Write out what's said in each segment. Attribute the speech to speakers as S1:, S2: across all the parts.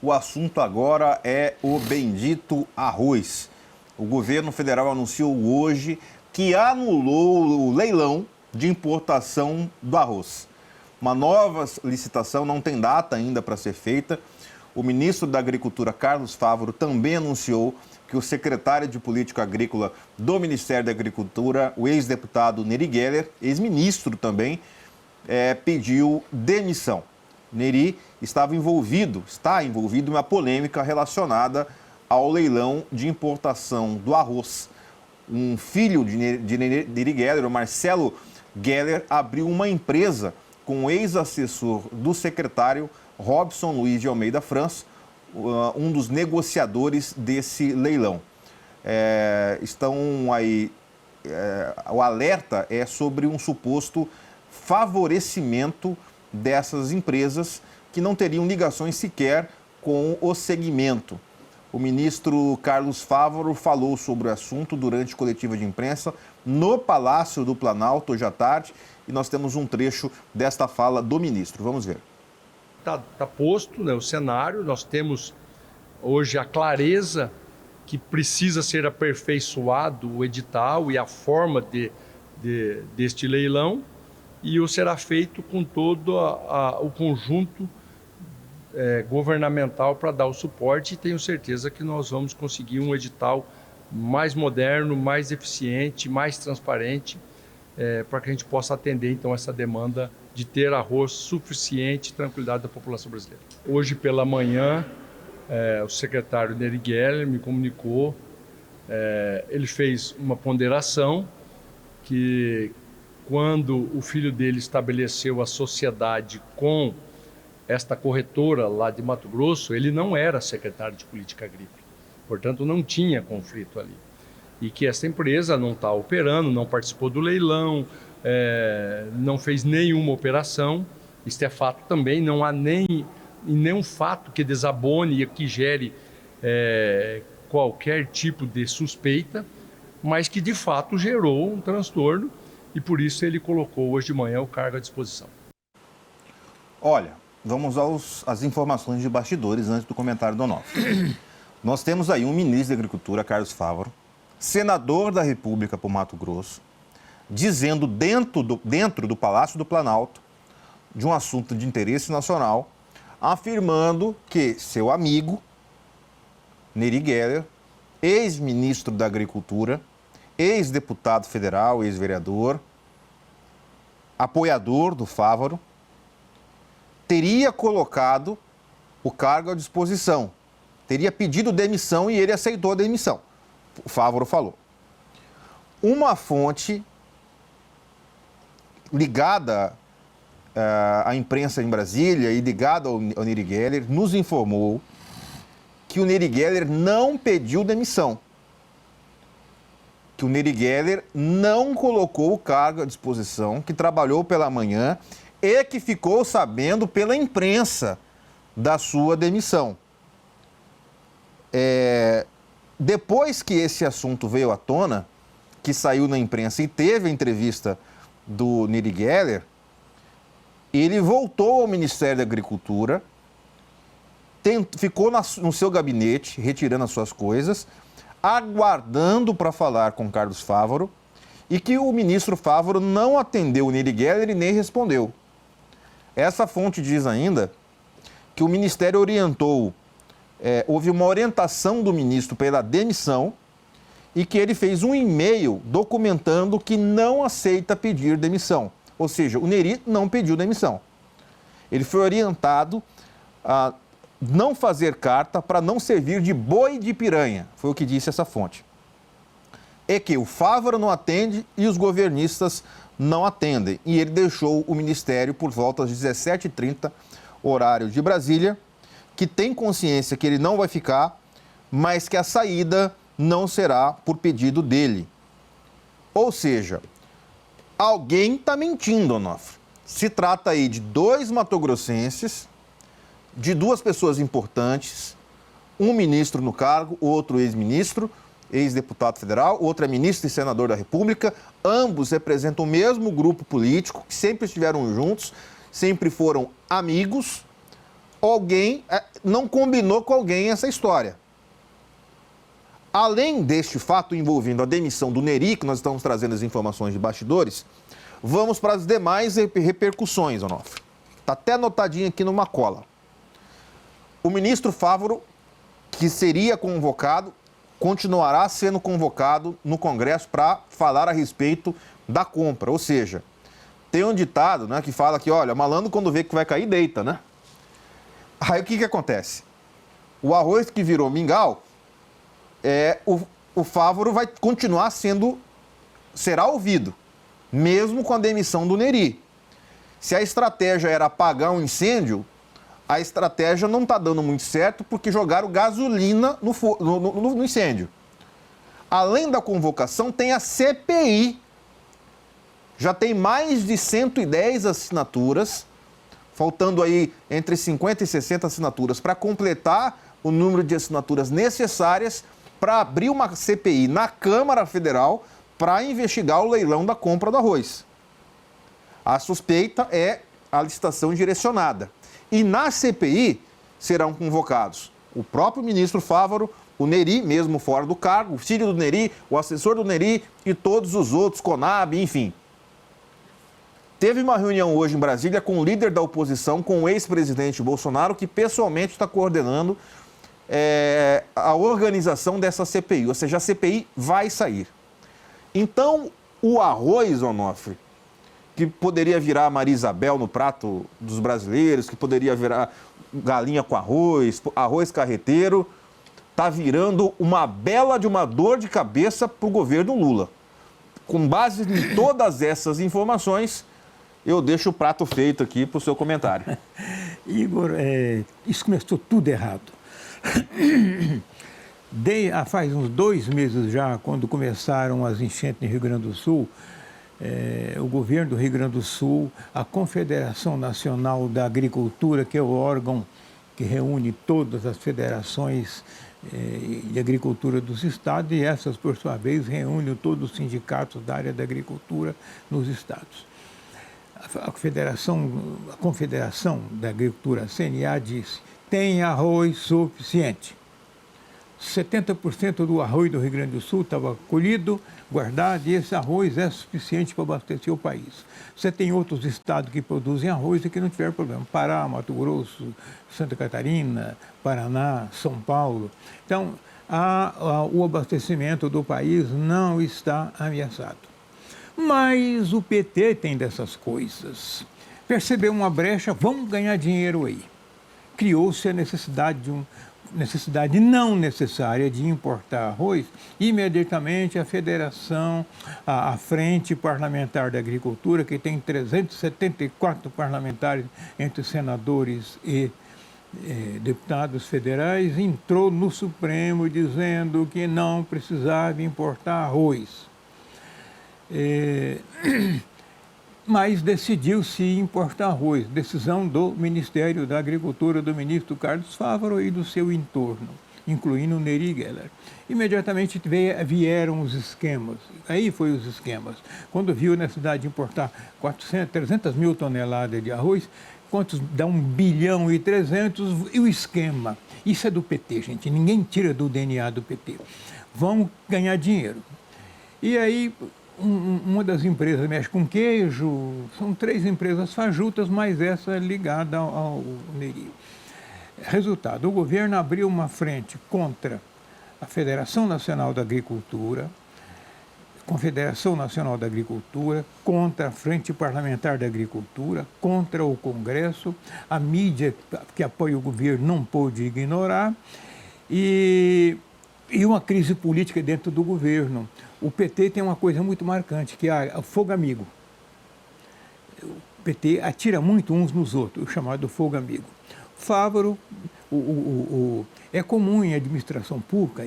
S1: O assunto agora é o bendito arroz. O governo federal anunciou hoje que anulou o leilão de importação do arroz. Uma nova licitação não tem data ainda para ser feita. O ministro da Agricultura, Carlos Fávaro, também anunciou que o secretário de Política Agrícola do Ministério da Agricultura, o ex-deputado Neri Geller, ex-ministro também, pediu demissão. Neri está envolvido em uma polêmica relacionada ao leilão de importação do arroz. Um filho de Neri Geller, o Marcelo Geller, abriu uma empresa com o ex-assessor do secretário Robson Luiz de Almeida França, um dos negociadores desse leilão. O alerta é sobre um suposto favorecimento dessas empresas que não teriam ligações sequer com o segmento. O ministro Carlos Fávaro falou sobre o assunto durante coletiva de imprensa no Palácio do Planalto hoje à tarde e nós temos um trecho desta fala do ministro. Vamos ver.
S2: Está posto, né, o cenário, nós temos hoje a clareza que precisa ser aperfeiçoado o edital e a forma deste leilão, e o será feito com todo o conjunto governamental para dar o suporte, e tenho certeza que nós vamos conseguir um edital mais moderno, mais eficiente, mais transparente, para que a gente possa atender então essa demanda de ter arroz suficiente e tranquilidade da população brasileira. Hoje pela manhã, o secretário Neri Geller me comunicou, ele fez uma ponderação que quando o filho dele estabeleceu a sociedade com esta corretora lá de Mato Grosso, ele não era secretário de Política Agrícola, portanto não tinha conflito ali. E que essa empresa não está operando, não participou do leilão, não fez nenhuma operação. Isso é fato também, não há nenhum fato que desabone e que gere qualquer tipo de suspeita, mas que de fato gerou um transtorno e por isso ele colocou hoje de manhã o cargo à disposição.
S1: Olha, vamos às informações de bastidores antes do comentário do Onofre. Nós temos aí um ministro da Agricultura, Carlos Fávaro, senador da República por Mato Grosso, dizendo dentro do Palácio do Planalto de um assunto de interesse nacional, afirmando que seu amigo, Neri Geller, ex-ministro da Agricultura, ex-deputado federal, ex-vereador, apoiador do Fávaro, teria colocado o cargo à disposição, teria pedido demissão e ele aceitou a demissão. O Fávaro falou. Uma fonte ligada à imprensa em Brasília e ligada ao Neri Geller nos informou que o Neri Geller não pediu demissão, que o Neri Geller não colocou o cargo à disposição, que trabalhou pela manhã e que ficou sabendo pela imprensa da sua demissão. Depois que esse assunto veio à tona, que saiu na imprensa e teve a entrevista do Neri Geller, ele voltou ao Ministério da Agricultura, ficou no seu gabinete, retirando as suas coisas, aguardando para falar com Carlos Fávaro, e que o ministro Fávaro não atendeu o Neri Geller e nem respondeu. Essa fonte diz ainda que o Ministério orientou, houve uma orientação do ministro pela demissão e que ele fez um e-mail documentando que não aceita pedir demissão. Ou seja, o Neri não pediu demissão. Ele foi orientado a não fazer carta para não servir de boi de piranha, foi o que disse essa fonte. É que o Fávaro não atende e os governistas não atendem. E ele deixou o ministério por volta das 17h30, horário de Brasília, que tem consciência que ele não vai ficar, mas que a saída não será por pedido dele. Ou seja, alguém está mentindo, Onofre. Se trata aí de 2 matogrossenses, de 2 pessoas importantes, um ministro no cargo, outro ex-ministro, ex-deputado federal, outro é ministro e senador da República, ambos representam o mesmo grupo político, que sempre estiveram juntos, sempre foram amigos. alguém não combinou com alguém essa história. Além deste fato envolvendo a demissão do Nery, que nós estamos trazendo as informações de bastidores, vamos para as demais repercussões, Onofre. Está até anotadinho aqui numa cola. O ministro Fávoro, que seria convocado, continuará sendo convocado no Congresso para falar a respeito da compra. Ou seja, tem um ditado, né, que fala que, olha, malandro quando vê que vai cair, deita, né? Aí o que acontece? O arroz que virou mingau, o Fávoro vai continuar será ouvido, mesmo com a demissão do Nery. Se a estratégia era apagar um incêndio, a estratégia não está dando muito certo porque jogaram gasolina no incêndio. Além da convocação, tem a CPI. Já tem mais de 110 assinaturas, faltando aí entre 50 e 60 assinaturas para completar o número de assinaturas necessárias para abrir uma CPI na Câmara Federal para investigar o leilão da compra do arroz. A suspeita é a licitação direcionada. E na CPI serão convocados o próprio ministro Fávoro, o Nery, mesmo fora do cargo, o filho do Nery, o assessor do Nery e todos os outros, Conab, enfim. Teve uma reunião hoje em Brasília com o líder da oposição, com o ex-presidente Bolsonaro, que pessoalmente está coordenando a organização dessa CPI. Ou seja, a CPI vai sair. Então, o arroz, Onofre, que poderia virar Maria Isabel no prato dos brasileiros, que poderia virar galinha com arroz, arroz carreteiro, está virando uma bela de uma dor de cabeça para o governo Lula. Com base em todas essas informações, eu deixo o prato feito aqui para o seu comentário.
S3: Igor, isso começou tudo errado. Faz uns 2 meses já, quando começaram as enchentes no Rio Grande do Sul, o governo do Rio Grande do Sul, a Confederação Nacional da Agricultura, que é o órgão que reúne todas as federações de agricultura dos estados, e essas, por sua vez, reúnem todos os sindicatos da área da agricultura nos estados. A Confederação da Agricultura, a CNA, disse: tem arroz suficiente. 70% do arroz do Rio Grande do Sul estava colhido, guardado, e esse arroz é suficiente para abastecer o país. Você tem outros estados que produzem arroz e que não tiveram problema. Pará, Mato Grosso, Santa Catarina, Paraná, São Paulo. Então, o abastecimento do país não está ameaçado. Mas o PT tem dessas coisas. Percebeu uma brecha, vamos ganhar dinheiro aí. Criou-se a necessidade não necessária de importar arroz. Imediatamente a federação, a Frente Parlamentar da Agricultura, que tem 374 parlamentares entre senadores e deputados federais, entrou no Supremo dizendo que não precisava importar arroz. Mas decidiu-se importar arroz, decisão do Ministério da Agricultura, do ministro Carlos Fávoro e do seu entorno, incluindo o Nery Geller. Imediatamente vieram os esquemas, aí foi os esquemas. Quando viu a necessidade de importar 300 mil toneladas de arroz, quantos dá 1,3 bilhão, e o esquema. Isso é do PT, gente, ninguém tira do DNA do PT. Vamos ganhar dinheiro. E aí, uma das empresas mexe com queijo, são 3 empresas fajutas, mas essa é ligada ao Nery. Resultado, o governo abriu uma frente contra a Federação Nacional da Agricultura, Confederação Nacional da Agricultura, contra a Frente Parlamentar da Agricultura, contra o Congresso, a mídia que apoia o governo não pôde ignorar, e uma crise política dentro do governo. O PT tem uma coisa muito marcante, que é o fogo amigo. O PT atira muito uns nos outros, o chamado fogo amigo. Fávoro, é comum em administração pública,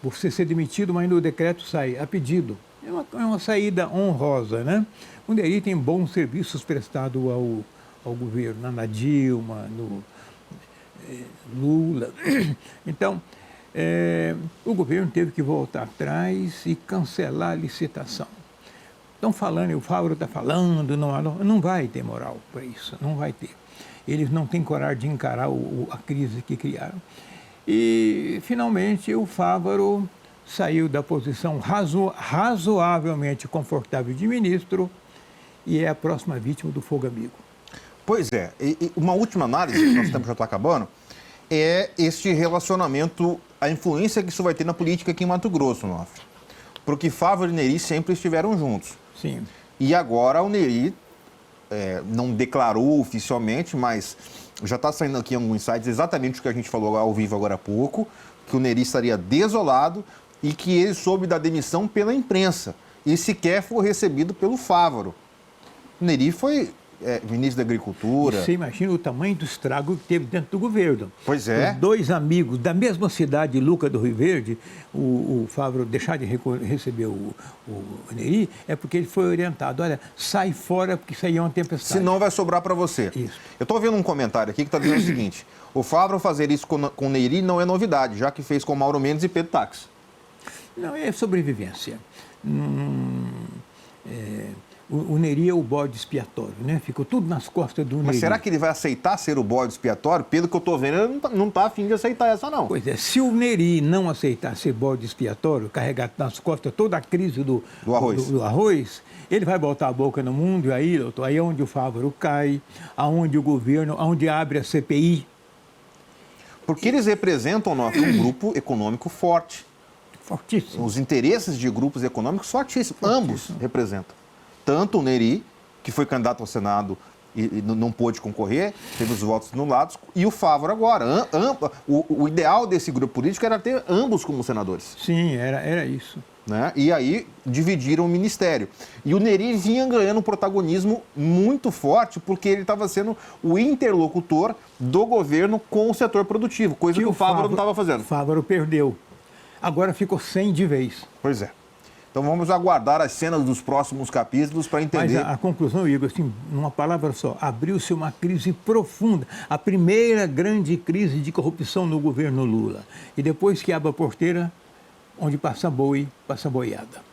S3: você ser demitido, mas no decreto sai a pedido. É uma saída honrosa, né? O Nery tem bons serviços prestados ao governo, na Dilma, no Lula. Então, o governo teve que voltar atrás e cancelar a licitação. Estão falando, o Fávoro está falando, não vai ter moral para isso, não vai ter. Eles não têm coragem de encarar a crise que criaram. E, finalmente, o Fávaro saiu da posição razoavelmente confortável de ministro e é a próxima vítima do fogo amigo.
S1: Pois é. E uma última análise, nosso tempo já está acabando, é este relacionamento, a influência que isso vai ter na política aqui em Mato Grosso, Onofre. Porque Fávaro e Neri sempre estiveram juntos.
S3: Sim.
S1: E agora o Neri não declarou oficialmente, mas já está saindo aqui alguns sites exatamente o que a gente falou ao vivo agora há pouco, que o Neri estaria desolado e que ele soube da demissão pela imprensa e sequer foi recebido pelo Fávaro. O Neri foi ministro da Agricultura.
S3: Você imagina o tamanho do estrago que teve dentro do governo.
S1: Pois é.
S3: Os dois amigos da mesma cidade, Lucas do Rio Verde, o Fávaro deixar de receber o Neri, é porque ele foi orientado, olha, sai fora porque isso aí é uma tempestade.
S1: Senão vai sobrar para você.
S3: Isso.
S1: Eu estou vendo um comentário aqui que está dizendo o seguinte, o Fávaro fazer isso com o Neri não é novidade, já que fez com Mauro Mendes e Pedro Táxi.
S3: Não, é sobrevivência. O Neri é o bode expiatório, né? Ficou tudo nas costas do Neri.
S1: Mas será que ele vai aceitar ser o bode expiatório? Pelo que eu estou vendo, ele não está afim de aceitar essa, não.
S3: Pois é, se o Neri não aceitar ser bode expiatório, carregar nas costas toda a crise do arroz, ele vai botar a boca no mundo e aí, doutor, aí é onde o Fávaro cai, aonde o governo, aonde abre a CPI.
S1: Porque eles representam um grupo econômico forte.
S3: Fortíssimo.
S1: Os interesses de grupos econômicos fortíssimos. Ambos representam. Tanto o Neri, que foi candidato ao Senado e não pôde concorrer, teve os votos anulados, e o Fávaro agora. O ideal desse grupo político era ter ambos como senadores.
S3: Sim, era isso.
S1: Né? E aí dividiram o ministério. E o Neri vinha ganhando um protagonismo muito forte, porque ele estava sendo o interlocutor do governo com o setor produtivo, coisa que o Fávaro não estava fazendo.
S3: O Fávaro perdeu. Agora ficou sem de vez.
S1: Pois é. Então vamos aguardar as cenas dos próximos capítulos para entender.
S3: Mas a conclusão, Igor, assim, numa palavra só, abriu-se uma crise profunda, a primeira grande crise de corrupção no governo Lula. E depois que abre a porteira, onde passa boi, passa boiada.